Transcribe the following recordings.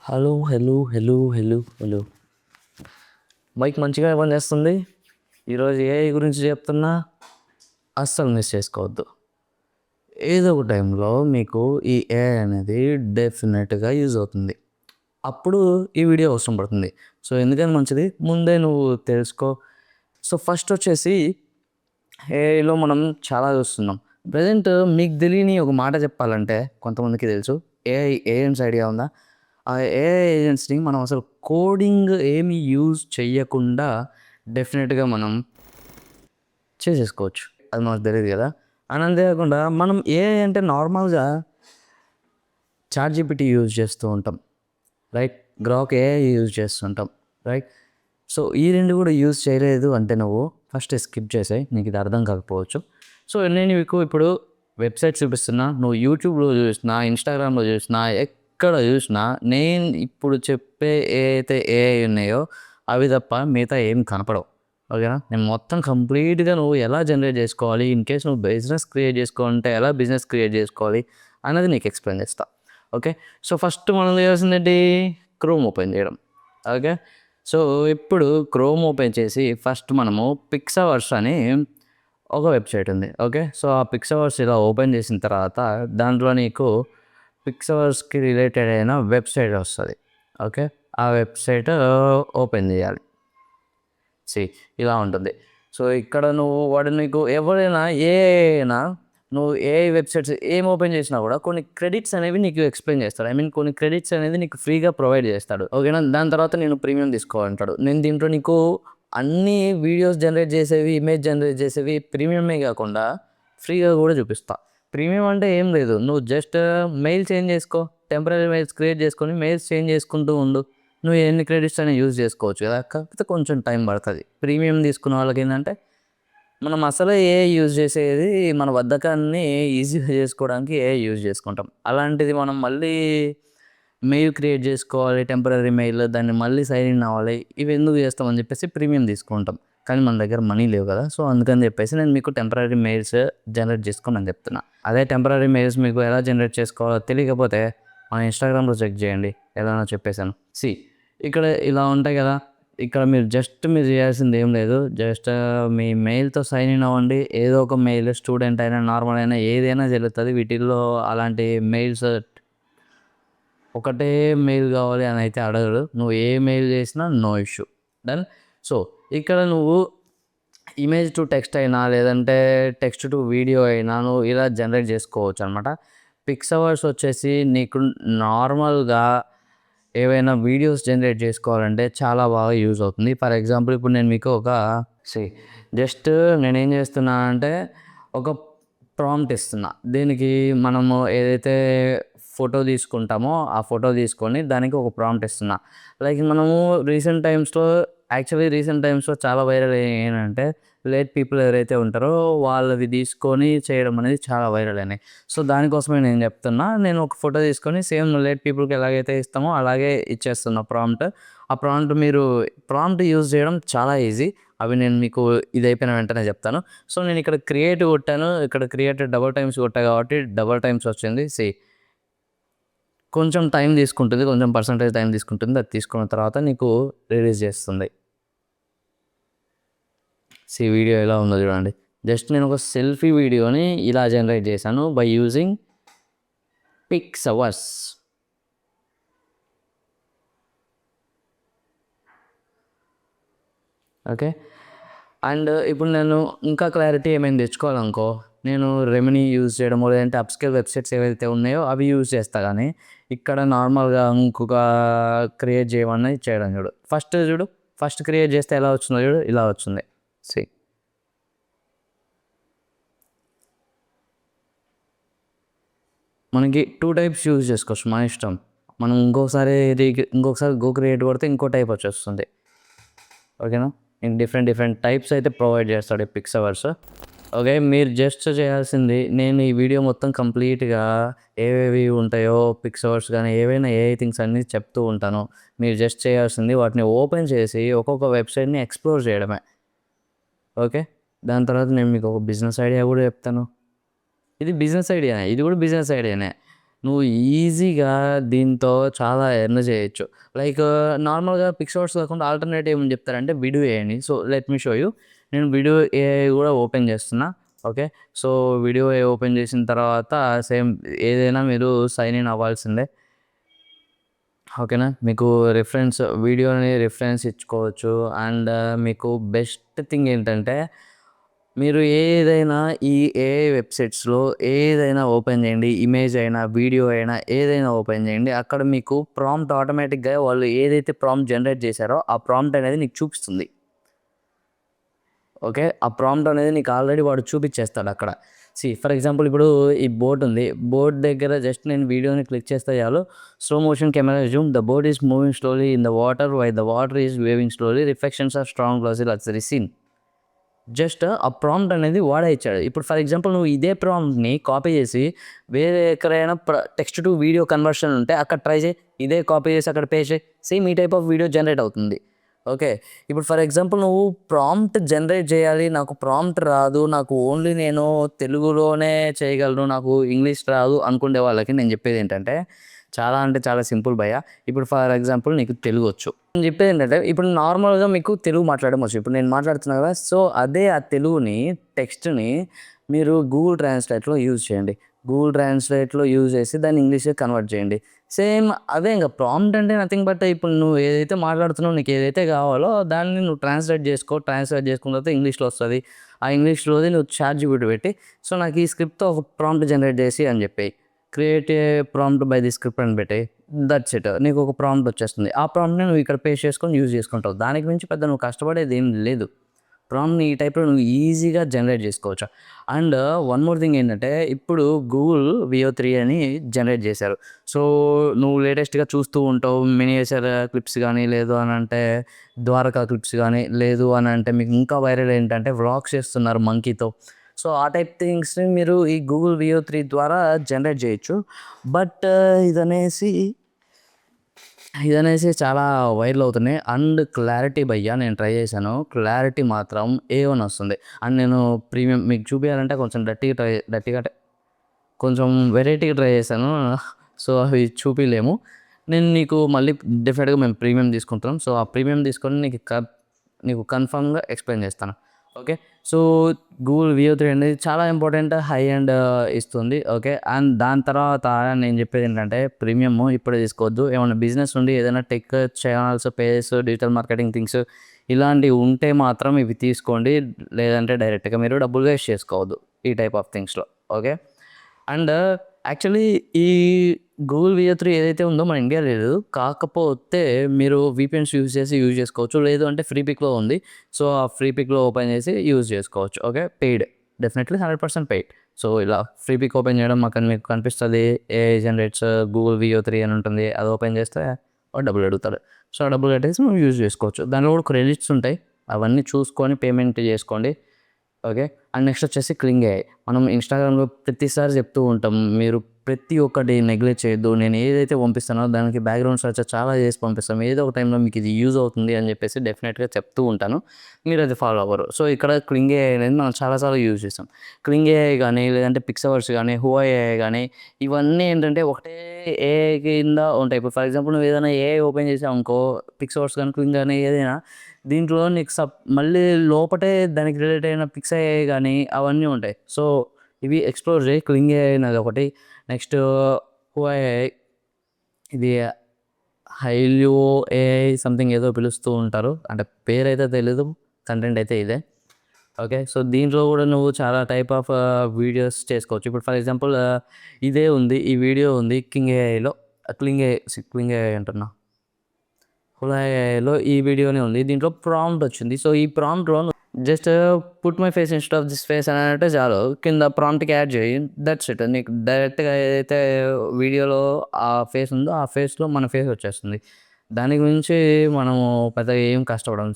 Hello, hello, hello, hello, hello. Mike మంచిగా పనిచేస్తుంది. ఈరోజు ఏఐ గురించి చెప్తున్నా, అస్సలు మిస్ చేసుకోవద్దు. ఏదో ఒక టైంలో మీకు ఈ ఏఐ అనేది డెఫినెట్గా యూజ్ అవుతుంది. అప్పుడు ఈ వీడియో అవసరం పడుతుంది. సో ఎందుకని మంచిది ముందే నువ్వు తెలుసుకో. సో ఫస్ట్ వచ్చేసి ఏఐలో మనం చాలా చూస్తున్నాం. ప్రజెంట్ మీకు తెలియని ఒక మాట చెప్పాలంటే కొంతమందికి తెలుసు. ఏఐ ఏజెంట్స్ ఐడియా ఉందా? ఆ ఏఐ ఏజెంట్స్ని మనం అసలు కోడింగ్ ఏమి యూజ్ చెయ్యకుండా డెఫినెట్గా మనం చేసేసుకోవచ్చు. అది మనకు తెలియదు కదా. అని అంతేకాకుండా మనం ఏఐ అంటే నార్మల్గా చాట్‌జీపీటీ యూజ్ చేస్తూ ఉంటాం, రైట్? గ్రాక్ ఏఐ యూజ్ చేస్తుంటాం, రైట్? సో ఈ రెండు కూడా యూజ్ చేయలేదు అంటే నువ్వు ఫస్ట్ స్కిప్ చేసేయి, నీకు ఇది అర్థం కాకపోవచ్చు. సో నేను మీకు ఇప్పుడు వెబ్సైట్ చూపిస్తున్నా, నువ్వు యూట్యూబ్లో చూసినా, ఇన్స్టాగ్రామ్లో చూసినా, ఎక్కడ చూసినా నేను ఇప్పుడు చెప్పే ఏదైతే ఏఐ ఉన్నాయో అవి తప్ప మిగతా ఏం కనపడవు. ఓకేనా? నేను మొత్తం కంప్లీట్గా నువ్వు ఎలా జనరేట్ చేసుకోవాలి, ఇన్ కేస్ నువ్వు బిజినెస్ క్రియేట్ చేసుకోవాలంటే ఎలా బిజినెస్ క్రియేట్ చేసుకోవాలి అనేది నీకు ఎక్స్ప్లెయిన్ చేస్తా. ఓకే, సో ఫస్ట్ మనం చేయాల్సింది ఏంటి? క్రోమ్ ఓపెన్ చేయడం. ఓకే, సో ఇప్పుడు క్రోమ్ ఓపెన్ చేసి ఫస్ట్ మనము పిక్సవర్స్ అని ఒక వెబ్సైట్ ఉంది. ఓకే, సో ఆ పిక్సవర్స్ ఇలా ఓపెన్ చేసిన తర్వాత దాంట్లో నీకు పిక్సవర్స్కి రిలేటెడ్ అయిన వెబ్సైట్ వస్తుంది. ఓకే, ఆ వెబ్సైట్ ఓపెన్ చేయాలి. ఇలా ఉంటుంది. సో ఇక్కడ నువ్వు వాడు నీకు ఎవరైనా ఏఐనా నువ్వు ఏఐ వెబ్సైట్స్ ఏం ఓపెన్ చేసినా కూడా కొన్ని క్రెడిట్స్ అనేవి నీకు ఎక్స్ప్లెయిన్ చేస్తాడు. ఐ మీన్ కొన్ని క్రెడిట్స్ అనేది నీకు ఫ్రీగా ప్రొవైడ్ చేస్తాడు. ఓకేనా? దాని తర్వాత నేను ప్రీమియం తీసుకోవాలంటాడు. నేను దీంట్లో నీకు అన్ని వీడియోస్ జనరేట్ చేసేవి, ఇమేజ్ జనరేట్ చేసేవి ప్రీమియమే కాకుండా ఫ్రీగా కూడా చూపిస్తా. ప్రీమియం అంటే ఏం లేదు, నువ్వు జస్ట్ మెయిల్ చేంజ్ చేసుకో, టెంపరరీ మెయిల్స్ క్రియేట్ చేసుకొని మెయిల్స్ చేంజ్ చేసుకుంటూ ఉండు. నువ్వు ఎన్ని క్రెడిట్స్ అయినా యూజ్ చేసుకోవచ్చు కదా. కాకపోతే కొంచెం టైం పడుతుంది. ప్రీమియం తీసుకున్న వాళ్ళకి ఏంటంటే మనం అసలే ఏఐ యూజ్ చేసేది మన బద్ధకాన్ని ఈజీగా చేసుకోవడానికి ఏఐ యూజ్ చేసుకుంటాం. అలాంటిది మనం మళ్ళీ మెయిల్ క్రియేట్ చేసుకోవాలి, టెంపరరీ మెయిల్, దాన్ని మళ్ళీ సైన్ ఇన్ అవ్వాలి, ఇవి ఎందుకు చేస్తామని చెప్పేసి ప్రీమియం తీసుకుంటాం. కానీ మన దగ్గర మనీ లేవు కదా. సో అందుకని చెప్పేసి నేను మీకు టెంపరరీ మెయిల్స్ జనరేట్ చేసుకోమని చెప్తున్నా. అదే టెంపరరీ మెయిల్స్ మీకు ఎలా జనరేట్ చేసుకోవాలో తెలియకపోతే మన ఇన్స్టాగ్రామ్లో చెక్ చేయండి, ఎలానో చెప్పేశాను. ఇక్కడ ఇలా ఉంటాయి కదా. ఇక్కడ మీరు మీరు చేయాల్సింది ఏం లేదు. జస్ట్ మీ మెయిల్తో సైన్ ఇన్ అవ్వండి. ఏదో ఒక మెయిల్, స్టూడెంట్ అయినా నార్మల్ అయినా ఏదైనా జరుగుతుంది. వీటిల్లో అలాంటి మెయిల్స్ ఒకటే మెయిల్ కావాలి అని అయితే అడగడు. నువ్వు ఏ మెయిల్ చేసినా నో ఇష్యూ, డన్. సో ఇక్కడ నువ్వు ఇమేజ్ టు టెక్స్ట్ అయినా లేదంటే టెక్స్ట్ టు వీడియో అయినా నువ్వు ఇలా జనరేట్ చేసుకోవచ్చు అనమాట. పిక్సవర్స్ వచ్చేసి నీకు నార్మల్గా ఏవైనా వీడియోస్ జనరేట్ చేసుకోవాలంటే చాలా బాగా యూజ్ అవుతుంది. ఫర్ ఎగ్జాంపుల్ ఇప్పుడు నేను మీకు జస్ట్ నేనేం చేస్తున్నా అంటే ఒక ప్రాంప్ట్ ఇస్తున్నా. దీనికి మనము ఏదైతే ఫోటో తీసుకుంటామో ఆ ఫోటో తీసుకొని దానికి ఒక ప్రాంప్ట్ ఇస్తున్నా. లైక్ మనము రీసెంట్ టైమ్స్లో చాలా వైరల్ ఏంటంటే లేట్ పీపుల్ ఎవరైతే ఉంటారో వాళ్ళవి తీసుకొని చేయడం అనేది చాలా వైరల్ అయినాయి. సో దానికోసమే నేను చెప్తున్నా. నేను ఒక ఫోటో తీసుకొని సేమ్ లేట్ పీపుల్కి ఎలాగైతే ఇస్తామో అలాగే ఇచ్చేస్తున్నా ప్రాంప్ట్. ఆ ప్రాంప్ట్ యూజ్ చేయడం చాలా ఈజీ. అవి నేను మీకు ఇది అయిపోయిన వెంటనే చెప్తాను. సో నేను ఇక్కడ క్రియేట్ కొట్టాను, ఇక్కడ క్రియేట్ డబల్ టైమ్స్ కొట్టా కాబట్టి డబల్ టైమ్స్ వచ్చింది. కొంచెం టైం తీసుకుంటుంది, కొంచెం పర్సంటేజ్ టైం తీసుకుంటుంది. అది తీసుకున్న తర్వాత నీకు రిలీజ్ చేస్తుంది. వీడియో ఎలా ఉందో చూడండి. జస్ట్ నేను ఒక సెల్ఫీ వీడియోని ఇలా జనరేట్ చేశాను బై యూజింగ్ పిక్సవర్స్. ఓకే, అండ్ ఇప్పుడు నేను ఇంకా క్లారిటీ ఏమైనా తెచ్చుకోవాలనుకో నేను రెమినీ యూజ్ చేయడమో లేదంటే అప్స్కేల్ వెబ్సైట్స్ ఏవైతే ఉన్నాయో అవి యూజ్ చేస్తా. కానీ ఇక్కడ నార్మల్గా ఇంకొక క్రియేట్ చేయమని చేయడం చూడు. ఫస్ట్ క్రియేట్ చేస్తే ఎలా వచ్చిందో చూడు, ఇలా వచ్చింది. మనకి 2 టైప్స్ యూజ్ చేసుకోవచ్చు, మన ఇష్టం. మనం ఇంకొకసారి గో క్రియేట్ కొడితే ఇంకో టైప్ వచ్చేస్తుంది. ఓకేనా? డిఫరెంట్ టైప్స్ అయితే ప్రొవైడ్ చేస్తాడు ఈ పిక్సవర్స్. ఓకే, మీరు జస్ట్ చేయాల్సింది, నేను ఈ వీడియో మొత్తం కంప్లీట్గా ఏవేవి ఉంటాయో పిక్సవర్స్ కానీ ఏవైనా ఏ థింగ్స్ అన్నీ చెప్తూ ఉంటాను. మీరు జస్ట్ చేయాల్సింది వాటిని ఓపెన్ చేసి ఒక్కొక్క వెబ్సైట్ని ఎక్స్ప్లోర్ చేయడమే. ఓకే, దాని తర్వాత నేను మీకు ఒక బిజినెస్ ఐడియా కూడా చెప్తాను. ఇది కూడా బిజినెస్ ఐడియానే. నువ్వు ఈజీగా దీంతో చాలా ఎర్న్ చేయొచ్చు. లైక్ నార్మల్‌గా పిక్సెల్స్ కాకుండా ఆల్టర్‌నేటివ్ ఏమని చెప్తారంటే వీడియో ఏఐని. So, let me show you. నేను వీడియో ఏఐ కూడా ఓపెన్ చేస్తున్నా. Okay. So, video AI open చేసిన తర్వాత సేమ్ ఏదైనా మీరు సైన్ ఇన్ అవ్వాల్సిందే. ఓకేనా. మీకు వీడియోని రిఫరెన్స్ ఇచ్చుకోవచ్చు. అండ్ మీకు బెస్ట్ థింగ్ ఏంటంటే మీరు ఏదైనా ఈ ఏఐ వెబ్‌సైట్స్‌లో ఏదైనా ఓపెన్ చేయండి. ఇమేజ్ అయినా, వీడియో అయినా ఏదైనా ఓపెన్ చేయండి. అక్కడ మీకు ప్రాంప్ట్ ఆటోమేటిక్‌గా వాళ్ళు ఏదైతే ప్రాంప్ట్ జనరేట్ చేశారో ఆ ప్రాంప్ట్ అనేది నీకు చూపిస్తుంది. ఓకే. ఆ ప్రాంప్ట్ అనేది నీకు ఆల్రెడీ వాడు చూపిచ్చేస్తాడు అక్కడ. ఫర్ ఎగ్జాంపుల్ ఇప్పుడు ఈ బోట్ ఉంది. బోట్ దగ్గర జస్ట్ నేను వీడియోని క్లిక్ చేస్తే చాలు slow motion camera zoom the boat is moving slowly in the water while the water is waving slowly reflections are strong glassy luxury scene. Just ఆ prompt అనేది వాడే ఇచ్చాడు. ఇప్పుడు ఫర్ ఎగ్జాంపుల్ నువ్వు ఇదే ప్రాంప్ట్‌ని కాపీ చేసి వేరే ఎక్కడైనా టెక్స్ట్ టు వీడియో కన్వర్షన్ ఉంటే అక్కడ ట్రై చేయి. ఇదే కాపీ చేసి అక్కడ పేస్ట్ చేయి. సేమ్ ఈ టైప్ ఆఫ్ వీడియో జనరేట్ అవుతుంది. ఓకే. ఇప్పుడు ఫర్ ఎగ్జాంపుల్ నువ్వు ప్రాంప్ట్ జనరేట్ చేయాలి. నాకు ప్రాంప్ట్ రాదు. నాకు ఓన్లీ నేను తెలుగులోనే చేయగలను. నాకు ఇంగ్లీష్ రాదు అనుకునే వాళ్ళకి నేను చెప్పేదేంటంటే చాలా అంటే చాలా సింపుల్ భయ్యా. ఇప్పుడు ఫర్ ఎగ్జాంపుల్ నీకు తెలుగొచ్చు. నేను చెప్పేదేంటంటే ఇప్పుడు నార్మల్‌గా మీకు తెలుగు మాట్లాడడం వచ్చు. ఇప్పుడు నేను మాట్లాడుతున్నా కదా! సో, అదే ఆ తెలుగుని టెక్స్ట్‌ని మీరు గూగుల్ ట్రాన్స్‌లేట్‌లో యూజ్ చేయండి. గూగుల్ ట్రాన్స్‌లేట్‌లో యూజ్ చేసి దాన్ని ఇంగ్లీష్‌కి కన్వర్ట్ చేయండి. సేమ్ అదే ఇంక ప్రాంప్ట్ అంటే నథింగ్ బట్ ఇప్పుడు నువ్వు ఏదైతే మాట్లాడుతున్నావో నీకు ఏదైతే కావాలో దాన్ని నువ్వు ట్రాన్స్‌లేట్ చేసుకో. ట్రాన్స్‌లేట్ చేసుకున్న తర్వాత ఇంగ్లీష్‌లో వస్తది. ఆ ఇంగ్లీష్‌లోది నువ్వు చాట్‌జీపీటీ పెట్టి సో, నాకు ఈ స్క్రిప్ట్‌తో ఒక ప్రాంప్ట్ జనరేట్ చేసి అని చెప్పేయి. Create a prompt by the script అని పెట్టేయి. That's it. నీకు ఒక ప్రాంప్ట్ వచ్చేస్తుంది. ఆ ప్రాంప్ట్‌ని నువ్వు ఇక్కడ పేస్ట్ చేసుకొని యూజ్ చేసుకుంటావు. దానికి మించి పెద్ద నువ్వు కష్టపడేది ఏం లేదు. ప్రాంప్ట్‌ని ఈ టైప్‌లో నువ్వు ఈజీగా జనరేట్ చేసుకోవచ్చు. అండ్ వన్ మోర్ థింగ్ ఏంటంటే ఇప్పుడు గూగుల్ వియో 3 అని జనరేట్ చేశారు. సో, నువ్వు లేటెస్ట్‌గా చూస్తూ ఉంటావు. మినియేచర్ క్లిప్స్ గానీ, లేదు అనంటే ద్వారకా క్లిప్స్ గానీ, లేదు అనంటే మీకు ఇంకా వైరల్ ఏంటంటే వ్లాగ్స్ చేస్తున్నారు మంకీతో. సో, ఆ టైప్ థింగ్స్‌ని మీరు ఈ గూగుల్ వియో 3 ద్వారా జనరేట్ చేయొచ్చు. బట్ ఇదనేసి ఇదనేసి చాలా వైరల్ అవుతున్నాయి. అండ్ క్లారిటీ భయ్యా నేను ట్రై చేశాను. క్లారిటీ మాత్రం A1 వస్తుంది. అండ్ నేను ప్రీమియం మీకు చూపియాలంటే కొంచెం డర్టీగా అంటే కొంచెం వెరైటీగా ట్రై చేశాను. సో, అవి చూపియలేము. నేను నీకు మళ్ళీ డెఫినిట్‌గా మేము ప్రీమియం తీసుకుంటున్నాం. సో, ఆ ప్రీమియం తీసుకొని నీకు కన్ఫర్మ్‌గా ఎక్స్‌ప్లెయిన్ చేస్తాను. ఓకే. సో, గూగుల్ వియో 3 అనేది చాలా ఇంపార్టెంట్ హై ఎండ్ ఇస్తుంది. ఓకే. అండ్ దాని తర్వాత నేను చెప్పేదేంటంటే ప్రీమియమ్ ఇప్పుడే తీసుకోవద్దు. ఏమన్నా బిజినెస్ ఉండి ఏదైనా tech channels, pages, digital marketing things ఇలాంటివి ఉంటే మాత్రం ఇవి తీసుకోండి. లేదంటే డైరెక్ట్‌గా మీరు డబ్బులు వేస్ట్ చేసుకోవద్దు. ఈ టైప్ ఆఫ్ థింగ్స్‌లో. ఓకే. అండ్ యాక్చువల్లీ ఈ గూగుల్ వియో 3 ఏదైతే ఉందో మన ఇండియా లేదు. కాకపోతే మీరు వీపీఎన్స్ యూజ్ చేసుకోవచ్చు. లేదు అంటే ఫ్రీ పిక్‌లో ఉంది. సో, ఆ ఫ్రీ పిక్‌లో ఓపెన్ చేసి యూజ్ చేసుకోవచ్చు. Okay. Paid. Definitely 100% paid. So, ఇలా ఫ్రీ పిక్ ఓపెన్ చేయడం మీకు కనిపిస్తది. ఏఐ జనరేట్స్ గూగుల్ వియో 3 అని ఉంటుంది. అది ఓపెన్ చేస్తే వాడు డబ్బులు అడుగుతాడు. సో, ఆ డబ్బులు కట్టేసి నువ్వు యూజ్ చేసుకోవచ్చు. దాంట్లో కూడా క్రెడిట్స్ ఉంటాయి. అవన్నీ చూసుకొని పేమెంట్ చేసుకోండి. ఓకే. అండ్ నెక్స్ట్ వచ్చేసి క్లింగ్ ఏఐ. మనం ఇన్‌స్టాగ్రామ్‌లో ప్రతిసారి చెప్తూ ఉంటాం. మీరు ప్రతి ఒక్కటి నెగ్లెక్ట్ చేయొద్దు. నేను ఏదైతే పంపిస్తానో దానికి బ్యాక్‌గ్రౌండ్ సెర్చ్ చాలా చేసి పంపిస్తాం. ఏదో ఒక టైంలో మీకు ఇది యూజ్ అవుతుంది అని చెప్పేసి డెఫినిట్‌గా చెప్తూ ఉంటాను. మీరు అది ఫాలో అవ్వరు. సో, ఇక్కడ క్లింగ్ ఏఐ అనేది మనం చాలా సార్లు యూజ్ చేస్తాం. క్లింగ్ ఏఐ గానీ, లేదంటే పిక్సవర్స్ గానీ, హువా ఏఐ గానీ ఇవన్నీ ఏంటంటే ఒకటే ఏఐ కింద ఉంటాయి. ఇప్పుడు ఫర్ ఎగ్జాంపుల్ నువ్వు ఏదైనా ఏఐ ఓపెన్ చేసావనుకో పిక్సవర్స్ గానీ, క్లింగ్ గానీ ఏదైనా దీంట్లో నీకు మళ్ళీ లోపటే దానికి రిలేట్ అయిన పిక్స్ అయ్యాయి గానీ అవన్నీ ఉంటాయి. సో, ఇవి ఎక్స్‌ప్లోర్ చేయి. క్లింగ్ ఏఐ అనేది ఒకటి. నెక్స్ట్ హువా ఏఐ ఇది హైలియో ఏఐ సంథింగ్ ఏదో పిలుస్తూ ఉంటారు. అంటే పేరైతే తెలీదు. కంటెంట్ అయితే ఇదే. ఓకే. సో, దీంట్లో కూడా నువ్వు చాలా టైప్ ఆఫ్ వీడియోస్ చేసుకోవచ్చు. ఇప్పుడు ఫర్ ఎగ్జాంపుల్ ఇదే ఉంది. ఈ వీడియో ఉంది క్లింగ్ ఏఐ అంటున్నా. హులాఏలో ఈ వీడియోనే ఉంది. దీంట్లో ప్రాంప్ట్ వచ్చింది. సో, ఈ ప్రాంప్ట్‌లో just put my face instead of this face అని అంటే చాలు. కింద ప్రాంప్ట్‌కి యాడ్ చేయి. That's it. నీకు డైరెక్ట్‌గా ఏదైతే వీడియోలో ఆ ఫేస్ ఉందో ఆ ఫేస్‌లో మన ఫేస్ వచ్చేస్తుంది. దాని గురించి మనము పెద్దగా ఏం కష్టపడం.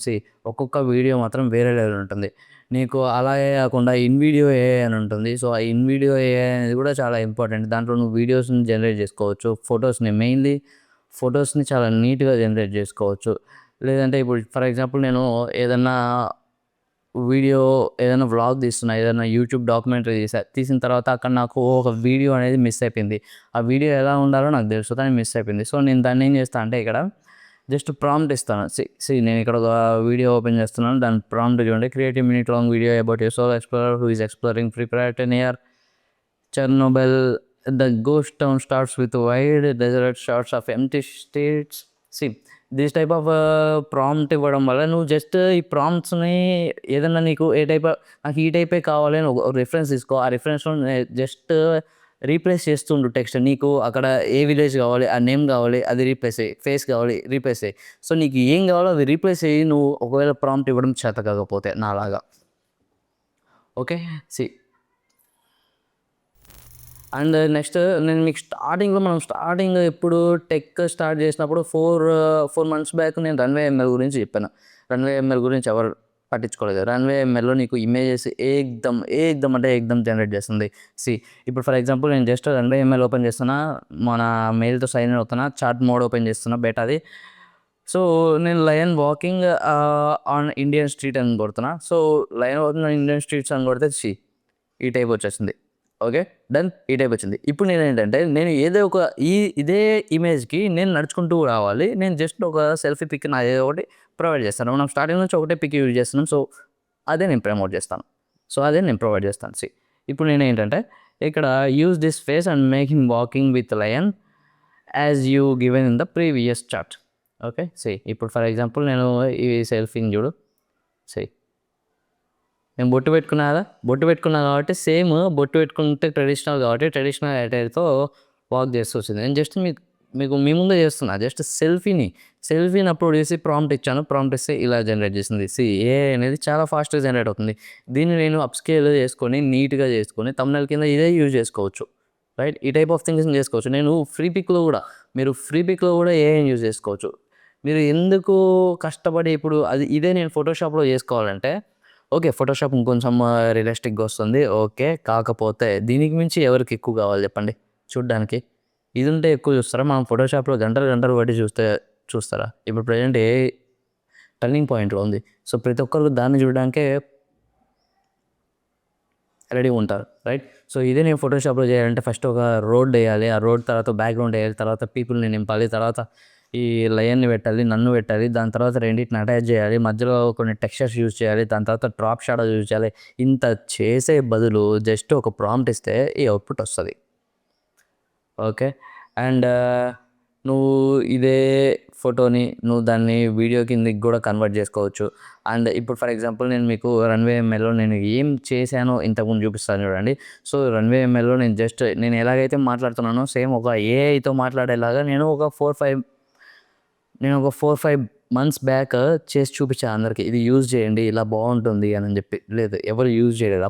ఒక్కొక్క వీడియో మాత్రం వేరే లెవెల్ ఉంటుంది. నీకు అలాగే కాకుండా ఇన్ వీడియో ఏఐ అని ఉంటుంది. సో, ఆ ఇన్ వీడియో ఏఐ అనేది కూడా చాలా ఇంపార్టెంట్. దాంట్లో నువ్వు వీడియోస్‌ని జనరేట్ చేసుకోవచ్చు. ఫోటోస్‌ని చాలా నీట్‌గా జనరేట్ చేసుకోవచ్చు. లేదంటే ఇప్పుడు ఫర్ ఎగ్జాంపుల్ నేను ఏదన్నా వీడియో ఏదైనా వ్లాగ్ తీస్తున్నా, ఏదైనా యూట్యూబ్ డాక్యుమెంటరీ తీసిన తర్వాత అక్కడ నాకు ఒక వీడియో అనేది మిస్ అయిపోయింది. ఆ వీడియో ఎలా ఉండాలో నాకు తెలుసు, కానీ మిస్ అయిపోయింది. సో నేను దాన్ని ఏం చేస్తా అంటే ఇక్కడ జస్ట్ ప్రాంప్ట్ ఇస్తాను. నేను ఇక్కడ ఒక వీడియో ఓపెన్ చేస్తున్నాను, దాని ప్రాంప్ట్ చూడండి. Create a minute long video about a solo explorer who is exploring prepare near Chernobyl. The ghost town starts with wide desert shots of empty streets. See, this type of prompt ఇవ్వడం వల్ల నువ్వు just ఈ ప్రాంప్ట్స్ని ఏదన్నా నీకు ఏ type నాకు ఈ టైపే కావాలి అని ఒక రిఫరెన్స్ తీసుకో. ఆ రిఫరెన్స్లో జస్ట్ రీప్లేస్ చేస్తుండు టెక్స్ట్. నీకు అక్కడ ఏ విలేజ్ కావాలి, ఆ నేమ్ కావాలి, అది రీప్లేస్ అయ్యి, ఫేస్ కావాలి రీప్లేస్ అయ్యి. సో నీకు ఏం కావాలో అది రీప్లేస్ అయ్యి, నువ్వు ఒకవేళ ప్రాంప్ట్ ఇవ్వడం చేత కాకపోతే నాలాగా. ఓకే, సి అండ్ నెక్స్ట్ నేను మీకు స్టార్టింగ్ ఎప్పుడు టెక్ స్టార్ట్ చేసినప్పుడు 4 months బ్యాక్ నేను రన్వే ఎంఎల్ గురించి చెప్పాను. రన్వే ఎంఎల్ గురించి ఎవరు పట్టించుకోలేదు. రన్వే ఎంఎల్‌లో నీకు ఇమేజెస్ ఏక్దమ్ అంటే ఏక్దమ్ జనరేట్ చేస్తుంది. ఇప్పుడు ఫర్ ఎగ్జాంపుల్ నేను జస్ట్ రన్వే ఎంఎల్ ఓపెన్ చేస్తున్నా, మన మెయిల్తో సైన్ ఇన్ అవుతున్నా, చాట్ మోడ్ ఓపెన్ చేస్తున్నా బెటాది. సో నేను lion walking on Indian street అని కొడుతున్నా. So lion walking on Indian streets అని కొడితే ఈ టైప్ వచ్చేసింది. Okay, done. ఈ టైప్ వచ్చింది. ఇప్పుడు నేనేంటంటే నేను ఏదో ఒక ఇదే ఇమేజ్కి నేను నడుచుకుంటూ రావాలి. నేను జస్ట్ ఒక సెల్ఫీ పిక్ నా ఏదో ఒకటి ప్రొవైడ్ చేస్తాను. మనం స్టార్టింగ్ నుంచి ఒకటే పిక్ యూజ్ చేస్తున్నాం. సో అదే నేను ప్రమోట్ చేస్తాను. అదే నేను ప్రొవైడ్ చేస్తాను. ఇప్పుడు నేనేంటంటే ఇక్కడ use this face and making walking with lion as you given in the previous chart. Okay, ఇప్పుడు ఫర్ ఎగ్జాంపుల్ నేను ఈ సెల్ఫీని చూడు. నేను బొట్టు పెట్టుకున్నా కదా, బొట్టు పెట్టుకున్నా కాబట్టి సేమ్ బొట్టు పెట్టుకుంటే ట్రెడిషనల్ కాబట్టి ట్రెడిషనల్ అటైర్తో వాక్ చేస్తూ వచ్చింది. నేను జస్ట్ మీకు మీ ముందే చేస్తున్నా. జస్ట్ సెల్ఫీని అప్లోడ్ చేసి ప్రాంప్ట్ ఇచ్చాను. ప్రాంప్ట్ ఇస్తే ఇలా జనరేట్ చేసింది. ఏఐ అనేది చాలా ఫాస్ట్గా జనరేట్ అవుతుంది. దీన్ని నేను అప్స్కేల్ చేసుకొని నీట్గా చేసుకొని తమ్నెల్ కింద ఇదే యూజ్ చేసుకోవచ్చు. రైట్, ఈ టైప్ ఆఫ్ థింగ్స్ చేసుకోవచ్చు. మీరు ఫ్రీ పిక్లో కూడా ఏఐని యూజ్ చేసుకోవచ్చు. మీరు ఎందుకు కష్టపడి ఇప్పుడు ఇదే నేను ఫోటోషాప్లో చేసుకోవాలంటే ఓకే, ఫోటోషాప్ ఇంకొంచెం రియలిస్టిక్గా వస్తుంది. ఓకే, కాకపోతే దీనికి మించి ఎవరికి ఎక్కువ కావాలి చెప్పండి చూడ్డానికి? ఇది ఉంటే ఎక్కువ చూస్తారా? మనం ఫోటోషాప్లో గంటలు బట్టి చూస్తారా? ఇప్పుడు ప్రజెంట్ ఏ టర్నింగ్ పాయింట్లో ఉంది. సో ప్రతి ఒక్కరు దాన్ని చూడడానికే రెడీ ఉంటారు. రైట్, సో ఇదే నేను ఫోటోషాప్లో చేయాలంటే ఫస్ట్ ఒక రోడ్ వేయాలి. ఆ రోడ్ తర్వాత బ్యాక్గ్రౌండ్ వేయాలి, తర్వాత పీపుల్ని నింపాలి, తర్వాత ఈ లయన్ని పెట్టాలి, నన్ను పెట్టాలి, దాని తర్వాత రెండింటిని అటాచ్ చేయాలి, మధ్యలో కొన్ని టెక్స్చర్స్ యూజ్ చేయాలి, దాని తర్వాత డ్రాప్ షాడో యూజ్ చేయాలి. ఇంత చేసే బదులు జస్ట్ ఒక ప్రాంప్ట్ ఇస్తే ఈ అవుట్పుట్ వస్తుంది. ఓకే, అండ్ నువ్వు ఇదే ఫోటోని నువ్వు దాన్ని వీడియో కిందకి కూడా కన్వర్ట్ చేసుకోవచ్చు. అండ్ ఇప్పుడు ఫర్ ఎగ్జాంపుల్ నేను మీకు రన్వే ఎంఎల్‌లో నేను ఏం చేశానో ఇంతకుముందు చూపిస్తాను చూడండి. సో రన్వే ఎంఎల్‌లో నేను ఎలాగైతే మాట్లాడుతున్నానో సేమ్ ఒక ఏఐతో మాట్లాడేలాగా నేను ఒక 4-5 months బ్యాక్ చేసి చూపించాను అందరికి. ఇది యూజ్ చేయండి, ఇలా బాగుంటుంది అని చెప్పి. లేదు, ఎవరు యూజ్ చేయలేదు.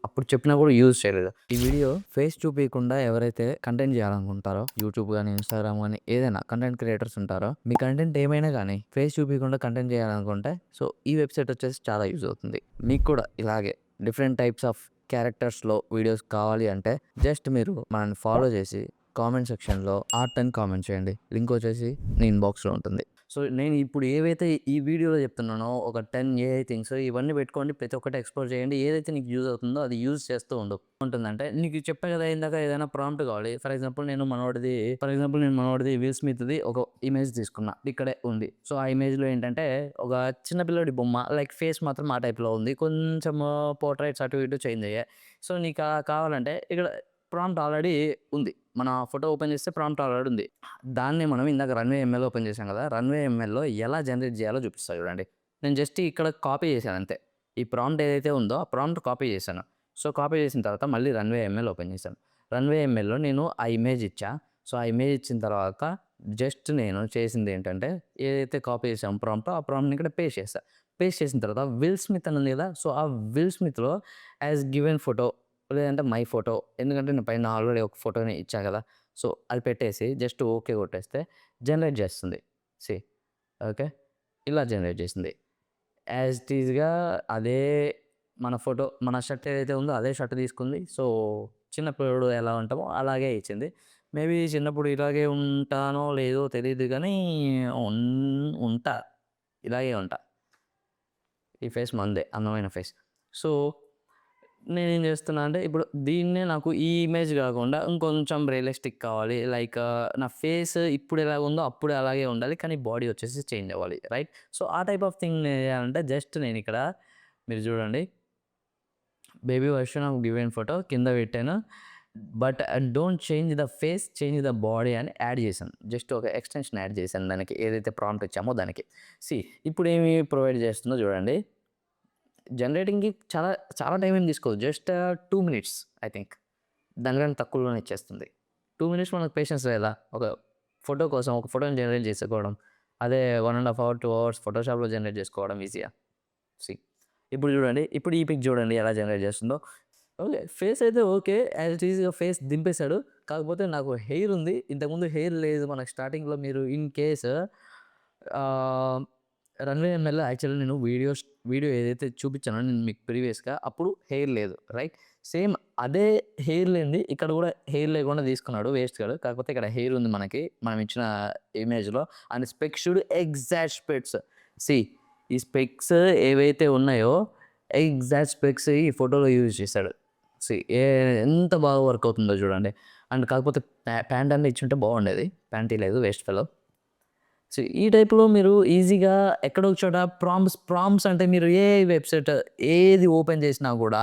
అప్పుడు చెప్పినా కూడా యూజ్ చేయలేదు. ఈ వీడియో ఫేస్ చూపించకుండా ఎవరైతే కంటెంట్ చేయాలనుకుంటారో యూట్యూబ్ కానీ, ఇన్స్టాగ్రామ్ కానీ, ఏదైనా కంటెంట్ క్రియేటర్స్ ఉంటారో, మీ కంటెంట్ ఏమైనా కానీ ఫేస్ చూపించకుండా కంటెంట్ చేయాలనుకుంటే సో ఈ వెబ్సైట్ వచ్చేసి చాలా యూజ్ అవుతుంది. మీకు కూడా ఇలాగే డిఫరెంట్ టైప్స్ ఆఫ్ క్యారెక్టర్స్లో వీడియోస్ కావాలి అంటే జస్ట్ మీరు మనల్ని ఫాలో చేసి కామెంట్ సెక్షన్లో ఆర్ట్ అని కామెంట్ చేయండి. లింక్ వచ్చేసి నీ ఇన్బాక్స్లో ఉంటుంది. సో నేను ఇప్పుడు ఏవైతే ఈ వీడియోలో చెప్తున్నానో ఒక 10 ఏఐ థింగ్స్ ఇవన్నీ పెట్టుకోండి, ప్రతి ఒక్కటి ఎక్స్ప్లోర్ చేయండి. ఏదైతే నీకు యూజ్ అవుతుందో అది యూజ్ చేస్తూ ఉంటుందంటే నీకు చెప్పా కదా ఇందాక ఏదైనా ప్రాంప్ట్ కావాలి. ఫర్ ఎగ్జాంపుల్ నేను మనోడిది విల్ స్మిత్ది ఒక ఇమేజ్ తీసుకున్నా, ఇక్కడే ఉంది. సో ఆ ఇమేజ్లో ఏంటంటే ఒక చిన్న పిల్లడి బొమ్మ లైక్ ఫేస్ మాత్రం ఆ టైప్లో ఉంది, కొంచెం పోర్ట్రైట్స్ అటు ఇటు చేంజ్ అయ్యాయి. సో నీకు కావాలంటే ఇక్కడ ప్రాంప్ట్ ఆల్రెడీ ఉంది. మన ఫోటో ఓపెన్ చేస్తే ప్రాంప్ట్ ఆల్రెడీ ఉంది. దాన్ని మనం ఇందాక రన్వే ఎంఎల్ ఓపెన్ చేసాం కదా, రన్వే ఎంఎల్‌లో ఎలా జనరేట్ చేయాలో చూపిస్తా చూడండి. నేను జస్ట్ ఇక్కడ కాపీ చేశాను అంతే. ఈ ప్రాంప్ట్ ఏదైతే ఉందో ఆ ప్రాంప్ట్ కాపీ చేశాను. సో కాపీ చేసిన తర్వాత మళ్ళీ రన్వే ఎంఎల్ ఓపెన్ చేశాను. రన్వే ఎంఎల్‌లో నేను ఆ ఇమేజ్ ఇచ్చా. సో ఆ ఇమేజ్ ఇచ్చిన తర్వాత జస్ట్ నేను చేసింది ఏంటంటే ఏదైతే కాపీ చేసామో ప్రాంప్ట్, ఆ ప్రాంప్ట్‌ని ఇక్కడ పేస్ట్ చేశా. పేస్ట్ చేసిన తర్వాత విల్ స్మిత్ అని ఉంది కదా, సో ఆ విల్ స్మిత్‌లో యాజ్ గివెన్ ఫోటో లేదంటే మై ఫోటో, ఎందుకంటే నేను పైన ఆల్రెడీ ఒక ఫోటోని ఇచ్చా కదా, సో అది పెట్టేసి జస్ట్ ఓకే కొట్టేస్తే జనరేట్ చేస్తుంది. సీ ఓకే, ఇలా జనరేట్ చేసింది. యాజ్ ఇట్ ఈస్‌గా అదే మన ఫోటో, మన షర్ట్ ఏదైతే ఉందో అదే షర్ట్ తీసుకుంది. సో చిన్నప్పుడు ఎలా ఉంటామో అలాగే ఇచ్చింది. మేబీ చిన్నప్పుడు ఇలాగే ఉంటానో లేదో తెలీదు కానీ ఉంటా, ఇలాగే ఉంటా. ఈ ఫేస్ మనదే, అందమైన ఫేస్. సో నేనేం చేస్తున్నా అంటే ఇప్పుడు దీన్నే నాకు ఈ ఇమేజ్ కాకుండా ఇంకొంచెం రియలిస్టిక్ కావాలి. లైక్ నా ఫేస్ ఇప్పుడు ఎలా ఉందో అప్పుడు అలాగే ఉండాలి. కానీ బాడీ వచ్చేసి చేంజ్ అవ్వాలి. రైట్? సో ఆ టైప్ ఆఫ్ థింగ్ నేను చేయాలంటే జస్ట్ నేను ఇక్కడ మీరు చూడండి, baby version of given photo కింద పెట్టాను. But don't change the face, change the body అని యాడ్ చేశాను. జస్ట్ ఒక ఎక్స్టెన్షన్ యాడ్ చేశాను దానికి, ఏదైతే ప్రాంప్ట్ ఇచ్చామో దానికి. ఇప్పుడు ఏమి ప్రొవైడ్ చేస్తుందో చూడండి. జనరేటింగ్‌కి చాలా చాలా టైం ఏం తీసుకోదు. Just 2 minutes I think. దానికన్నా తక్కువలోనే ఇచ్చేస్తుంది. 2 మినిట్స్ మనకు పేషెన్స్ లేదా? ఒక ఫోటో కోసం ఒక ఫోటోని జనరేట్ చేసుకోవడం. అదే 1 ½ అవర్, 2 అవర్స్ ఫోటోషాప్‌లో జనరేట్ చేసుకోవడం ఈజీయా. సీ ఇప్పుడు చూడండి. ఇప్పుడు ఈ పిక్ చూడండి ఎలా జనరేట్ చేస్తుందో. ఓకే. ఫేస్ అయితే ఓకే. యాజ్ ఇట్ ఈజ్‌గా ఫేస్ దింపేసాడు. కాకపోతే నాకు హెయిర్ ఉంది. ఇంతకుముందు హెయిర్ లేదు మనకు స్టార్టింగ్‌లో. మీరు ఇన్ కేస్ ఆహ్, రన్‌వే ఎంఎల్‌లో యాక్చువల్‌గా నేను వీడియో ఏదైతే చూపించానో నేను మీకు ప్రీవియస్‌గా అప్పుడు హెయిర్ లేదు. రైట్? సేమ్ అదే హెయిర్ లేనిది ఇక్కడ కూడా హెయిర్ లేకుండా తీసుకున్నాడు వేస్ట్ గాడు. కాకపోతే ఇక్కడ హెయిర్ ఉంది మనకి. మనం ఇచ్చిన ఇమేజ్‌లో. అండ్ స్పెక్స్ చూడు, ఎగ్జాక్ట్ స్పెక్స్. సీ ఈ స్పెక్స్ ఏవైతే ఉన్నాయో ఎగ్జాక్ట్ స్పెక్స్ ఈ ఫోటోలో యూజ్ చేశాడు. సీ ఎంత బాగా వర్క్ అవుతుందో చూడండి. అండ్ కాకపోతే ప్యాంట్ అన్నా ఇచ్చుంటే బాగుండేది. ప్యాంట్ లేదు, వేస్ట్ ఫెలో. సో ఈ టైప్‌లో మీరు ఈజీగా ఎక్కడో ఒక చోట ప్రాంప్ట్స్ అంటే మీరు ఏ వెబ్‌సైట్ ఏది ఓపెన్ చేసినా కూడా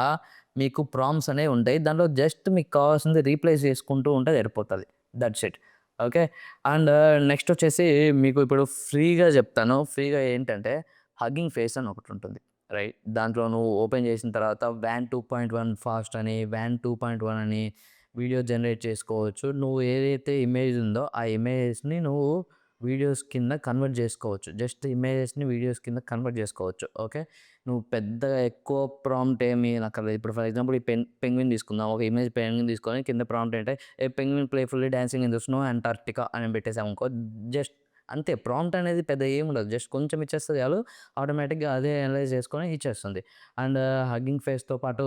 మీకు ప్రాంప్ట్స్ అనేవి ఉంటాయి. దాంట్లో జస్ట్ మీకు కావాల్సింది రీప్లేస్ చేసుకుంటూ ఉంటే సరిపోతది. That's it. Okay. And next వచ్చేసి మీకు ఇప్పుడు ఫ్రీగా చెప్తాను. ఫ్రీగా ఏంటంటే హగ్గింగ్ ఫేస్ అని ఒకటుంటుంది. రైట్? దాంట్లో నువ్వు ఓపెన్ చేసిన తర్వాత వాన్ 2.1 ఫాస్ట్ అని, వాన్ 2.1 అని వీడియో జనరేట్ చేసుకోవచ్చు. నువ్వు ఏదైతే ఇమేజ్ ఉందో ఆ ఇమేజెస్‌ని నువ్వు వీడియోస్ కింద కన్వర్ట్ చేసుకోవచ్చు. జస్ట్ ఇమేజెస్‌ని వీడియోస్ కింద కన్వర్ట్ చేసుకోవచ్చు. ఓకే. నువ్వు పెద్దగా ఎక్కువ ప్రాంప్ట్ ఏమి అక్కర్లేదు. ఇప్పుడు ఫర్ ఎగ్జాంపుల్ ఈ పెంగ్విన్ తీసుకుందాం. ఒక ఇమేజ్ పెంగ్విన్ తీసుకొని కింద ప్రాంప్ట్ ఏంటంటే a penguin playfully dancing in the snow Antarctica అని పెట్టేసామనుకో, జస్ట్ అంతే. ప్రాంప్ట్ అనేది పెద్ద ఏముండదు. జస్ట్ కొంచెం ఇచ్చేస్తే చాలు, ఆటోమేటిక్‌గా అదే అనలైజ్ చేసుకొని ఇచ్చేస్తుంది. అండ్ హగ్గింగ్ ఫేస్‌తో పాటు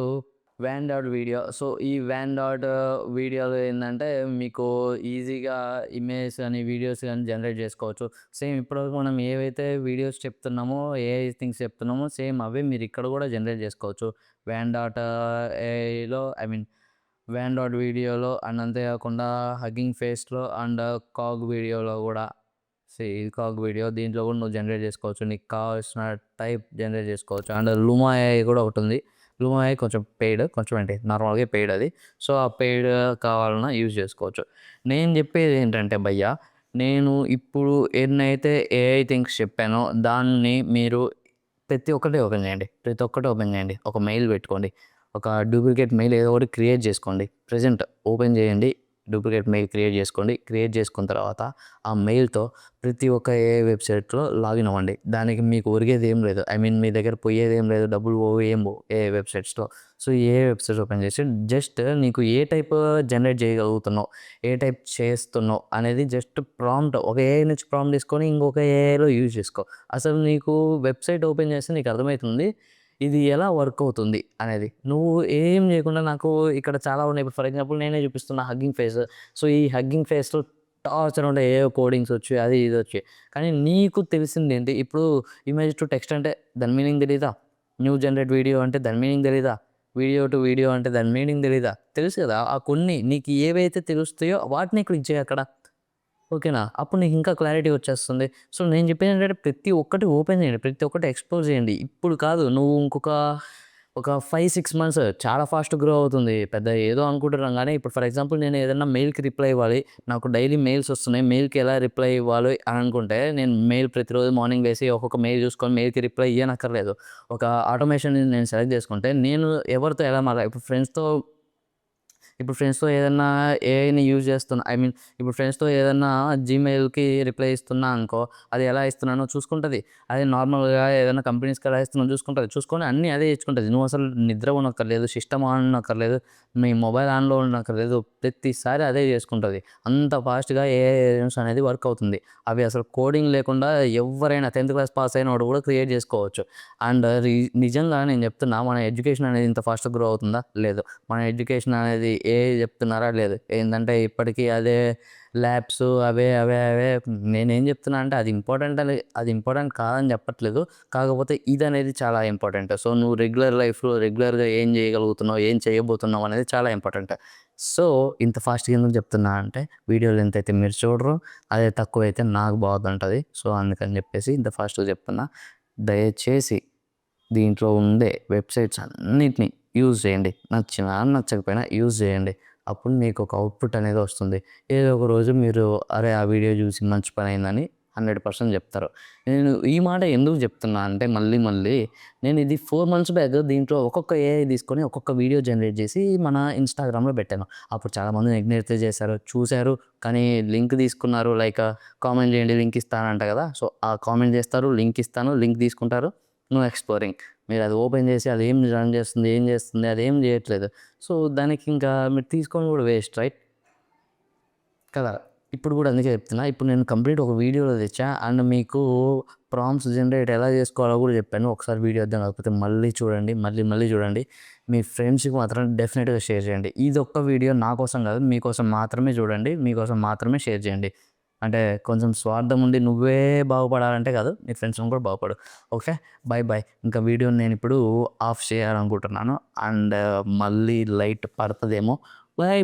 వాన్ డాట్ వీడియో. సో ఈ వాన్ డాట్ వీడియోలో ఏందంటే మీకు ఈజీగా ఇమేజ్ గాని, వీడియోస్ గాని జనరేట్ చేసుకోవచ్చు. సేమ్ ఇప్పటివరకు మనం ఏవైతే వీడియోస్ చెప్తున్నామో, ఏఐ థింగ్స్ చెప్తున్నామో సేమ్ అవే మీరు ఇక్కడ కూడా జనరేట్ చేసుకోవచ్చు. వాన్ డాట్ ఏఐలో వాన్ డాట్ వీడియోలో అండ్ అంతేకాకుండా హగ్గింగ్ ఫేస్‌లో అండ్ కాగ్ వీడియోలో కూడా. ఇది కాగ్ వీడియో. దీంట్లో కూడా నువ్వు జనరేట్ చేసుకోవచ్చు. నీకు కావాల్సిన టైప్ జనరేట్ చేసుకోవచ్చు. అండ్ లూమా ఏఐ కూడా ఒకటుంది. లూమా ఏఐ కొంచెం పెయిడ్. కొంచెం ఏంటి నార్మల్‌గా పెయిడ్ అది. సో ఆ పెయిడ్ కావాలన్నా యూజ్ చేసుకోవచ్చు. నేను చెప్పేది ఏంటంటే భయ్యా, నేను ఇప్పుడు ఎన్నైతే ఏఐ థింగ్స్ చెప్పానో దాన్ని మీరు ప్రతి ఒక్కటి ఓపెన్ చేయండి. ప్రతి ఒక్కటి ఓపెన్ చేయండి. ఒక మెయిల్ పెట్టుకోండి. ఒక డూప్లికేట్ మెయిల్ ఏదో ఒకటి క్రియేట్ చేసుకోండి. ప్రెజెంట్ ఓపెన్ చేయండి. డూప్లికేట్ మెయిల్ క్రియేట్ చేసుకోండి. క్రియేట్ చేసుకున్న తర్వాత ఆ మెయిల్‌తో ప్రతి ఒక్క ఏఐ వెబ్‌సైట్‌లో లాగిన్ అవ్వండి. దానికి మీకు ఒరిగేది ఏం లేదు. మీ దగ్గర పోయేది ఏం లేదు. డబ్బులు పోవు, ఏం పోవు ఏఐ వెబ్‌సైట్స్‌లో. సో ఏఐ వెబ్‌సైట్స్ ఓపెన్ చేసి జస్ట్ నీకు ఏ టైప్ జనరేట్ చేయగలుగుతున్నావు, ఏ టైప్ చేస్తున్నావు అనేది జస్ట్ ప్రాంప్ట్ ఒక ఏఐ నుంచి ప్రాంప్ట్ తీసుకొని ఇంకొక ఏఐలో యూజ్ చేసుకో. అసలు నీకు వెబ్‌సైట్ ఓపెన్ చేస్తే నీకు అర్థమవుతుంది ఇది ఎలా వర్క్ అవుతుంది అనేది. నువ్వు ఏం చేయకుండా నాకు ఇక్కడ చాలా ఉన్నాయి. ఇప్పుడు ఫర్ ఎగ్జాంపుల్ నేనే చూపిస్తున్నా హగ్గింగ్ ఫేస్. సో ఈ హగ్గింగ్ ఫేస్‌లో టార్చర్ ఉంటాయి. ఏవో కోడింగ్స్ వచ్చి అది ఇది వచ్చి. కానీ నీకు తెలిసిందేంటి? ఇప్పుడు ఇమేజ్ టు టెక్స్ట్ అంటే దాని మీనింగ్ తెలీదా? న్యూ జనరేట్ వీడియో అంటే దాని మీనింగ్ తెలీదా? వీడియో టు వీడియో అంటే దాని మీనింగ్ తెలీదా? తెలుసు కదా! ఆ కొన్ని నీకు ఏవైతే తెలుస్తాయో వాటిని క్లిక్ చేయి అక్కడ. ఓకేనా? అప్పుడు నీకు ఇంకా క్లారిటీ వచ్చేస్తుంది. సో నేను చెప్పేది ఏంటంటే ప్రతి ఒక్కటి ఓపెన్ చేయండి. ప్రతి ఒక్కటి ఎక్స్‌ప్లోర్ చేయండి. ఇప్పుడు కాదు, నువ్వు ఒక 5, 6 మంత్స్ చాలా ఫాస్ట్ గ్రో అవుతుంది. పెద్ద ఏదో అనుకుంటున్నాం గానీ ఇప్పుడు ఫర్ ఎగ్జాంపుల్ నేను ఏదన్నా మెయిల్‌కి రిప్లై ఇవ్వాలి. నాకు డైలీ మెయిల్స్ వస్తున్నాయి. మెయిల్‌కి ఎలా రిప్లై ఇవ్వాలి అని అనుకుంటే నేను మెయిల్ ప్రతిరోజు మార్నింగ్ లేసి ఒక్కొక్క మెయిల్ చూసుకొని మెయిల్‌కి రిప్లై ఇయ్యనక్కర్లేదు. ఒక ఆటోమేషన్‌ని నేను సెలెక్ట్ చేసుకుంటే నేను ఎవరితో ఎలా ఇప్పుడు ఫ్రెండ్స్‌తో ఏదన్నా ఏఐని యూజ్ చేస్తున్నా, ఇప్పుడు ఫ్రెండ్స్‌తో ఏదన్నా జీమెయిల్‌కి రిప్లై ఇస్తున్నా అనుకో, అది ఎలా ఇస్తున్నానో చూసుకుంటది. అదే నార్మల్‌గా ఏదైనా కంపెనీస్‌కి ఎలా ఇస్తున్నానో చూసుకుంటది. చూసుకొని అన్నీ అదే ఇచ్చుకుంటది. నువ్వు అసలు నిద్ర పోనక్కర్లేదు, సిస్టమ్ ఆన్ ఉండక్కర్లేదు, మీ మొబైల్ ఆన్‌లో ఉండక్కర్లేదు. ప్రతిసారి అదే చేసుకుంటది. అంత ఫాస్ట్‌గా ఏఐ ఏజెంట్స్ అనేది వర్క్ అవుతుంది. అవి అసలు కోడింగ్ లేకుండా ఎవ్వరైనా 10థ్ క్లాస్ పాస్ అయినోడు కూడా క్రియేట్ చేసుకోవచ్చు. అండ్ నిజంగా నేను చెప్తున్నా మన ఎడ్యుకేషన్ అనేది ఇంత ఫాస్ట్‌గా గ్రో అవుతుందా? లేదు. మన ఎడ్యుకేషన్ అనేది ఏ చెప్తున్నారా లేదు. ఏంటంటే ఇప్పటికీ అదే ల్యాబ్స్ అవే అవే అవే నేనేం చెప్తున్నా అంటే అది ఇంపార్టెంట్ కాదని చెప్పట్లేదు. కాకపోతే ఇదనేది చాలా ఇంపార్టెంట్. సో, నువ్వు రెగ్యులర్ లైఫ్‌లో రెగ్యులర్‌గా ఏం చేయగలుగుతున్నావు, ఏం చేయబోతున్నావు అనేది చాలా ఇంపార్టెంట్. సో, ఇంత ఫాస్ట్‌గా ఎందుకు చెప్తున్నా అంటే వీడియో లెంత్ అయితే మీరు చూడరు. అదే తక్కువైతే నాకు బాధుంటది. సో, అందుకని చెప్పేసి ఇంత ఫాస్ట్‌గా చెప్తున్నా. దయచేసి దీంట్లో ఉండే వెబ్‌సైట్స్ అన్నిటిని యూజ్ చేయండి. నచ్చినా, నచ్చకపోయినా యూజ్ చేయండి. అప్పుడు మీకు ఒక అవుట్‌పుట్ అనేది వస్తుంది. ఏదో ఒక రోజు మీరు అరే! ఆ వీడియో చూసి మంచి పనయిందని 100% చెప్తారు. నేను ఈ మాట ఎందుకు చెప్తున్నా అంటే మళ్ళీ నేను ఇది 4 మంత్స్ బ్యాక్ దీంట్లో ఒక్కొక్క ఏఐ తీసుకొని ఒక్కొక్క వీడియో జనరేట్ చేసి మన ఇన్‌స్టాగ్రామ్‌లో పెట్టాను. అప్పుడు చాలామంది నెగ్లెక్ట్ అయితే చేశారు. చూసారు కానీ లింక్ తీసుకున్నారు. లైక్ కామెంట్ చేయండి లింక్ ఇస్తానంట కదా! సో, ఆ కామెంట్ చేస్తారు, లింక్ ఇస్తాను, లింక్ తీసుకుంటారు. No exploring. మీరు అది ఓపెన్ చేసి అది ఏం రన్ చేస్తుంది, ఏం చేస్తుంది, అదేం చేయట్లేదు. సో, దానికి ఇంకా మీరు తీసుకొని కూడా వేస్ట్ రైట్? కదా! ఇప్పుడు కూడా అందుకే చెప్తున్నా. ఇప్పుడు నేను కంప్లీట్ ఒక వీడియోలో తెచ్చా. అండ్ మీకు ప్రాంప్ట్స్ జనరేట్ ఎలా చేసుకోవాలో కూడా చెప్పాను. ఒకసారి వీడియో అర్థం కాకపోతే మళ్ళీ చూడండి. మళ్ళీ చూడండి. మీ ఫ్రెండ్స్‌కి మాత్రం డెఫినిట్‌గా షేర్ చేయండి. ఇదొక్క వీడియో నా కోసం కాదు. మీకోసం మాత్రమే చూడండి. మీకోసం మాత్రమే షేర్ చేయండి. అంటే కొంచెం స్వార్థం ఉండి నువ్వే బాగుపడాలంటే కాదు. నీ ఫ్రెండ్స్‌ని కూడా బాగుపడు. ఓకే. బై. ఇంకా వీడియోని నేనిప్పుడు ఆఫ్ చేయాలనుకుంటున్నాను. అండ్ మళ్ళీ లైట్ పడతదేమో. బై.